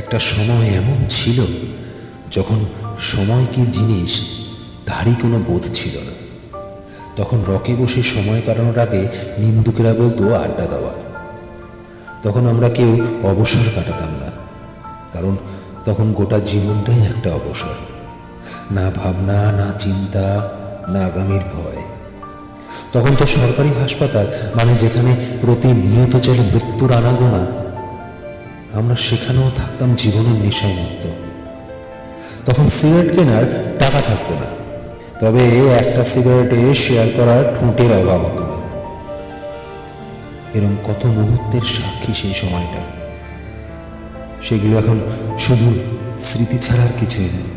একটা সময় এমন ছিল যখন সময় কি জিনিস তারই কোনো বোধ ছিল না। তখন রকে বসে সময় কাটানোর আগে নিন্দুকেরা বলতো আড্ডা দেওয়া। তখন আমরা কেউ অবসর কাটাতাম না, কারণ তখন গোটা জীবনটাই একটা অবসর। না ভাবনা, না চিন্তা, না আগামীর ভয়। তখন তো সরকারি হাসপাতাল মানে যেখানে প্রতিনিয়ত চলে মৃত্যুর আনাগোনা, আমরা সেখানেও থাকতাম জীবনের নেশায় মুক্ত। তখন সিগারেট কেনার টাকা থাকতো না, তবে একটা সিগারেটে শেয়ার করার ঠোঁটের অভাব হতো না। এরকম কত মুহূর্তের সাক্ষী সেই সময়টা। সেগুলো এখন শুধু স্মৃতি ছাড়ার কিছুই নেই।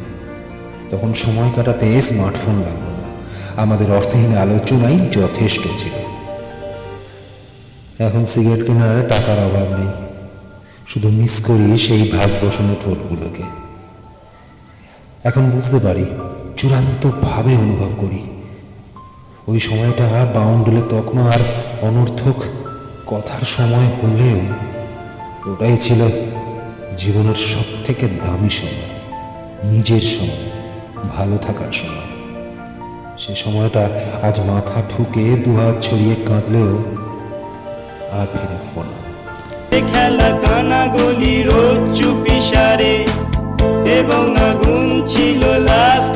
তখন সময় কাটাতে স্মার্টফোন লাগতো না, আমাদের অর্থহীন আলোচনাই যথেষ্ট ছিল। এখন সিগারেট কেনার টাকার অভাব নেই, শুধু মিস করি সেই ভাগ বসানো ঠোঁটগুলোকে। এখন বুঝতে পারি, চূড়ান্তভাবে অনুভব করি, ওই সময়টা বাউন্ডুলে তকমা আর অনর্থক কথার সময় হলেও ওটাই ছিল জীবনের সব থেকে দামি সময়, নিজের সময়, ভালো থাকার সময়। সে সময়টা আজ মাথা ঠুকে দুহাত ছড়িয়ে কাঁদলেও আর ফিরে পাবো না। খেলা কানা গলি রোদ চুপি সারে এবং আগুন ছিল লাস্ট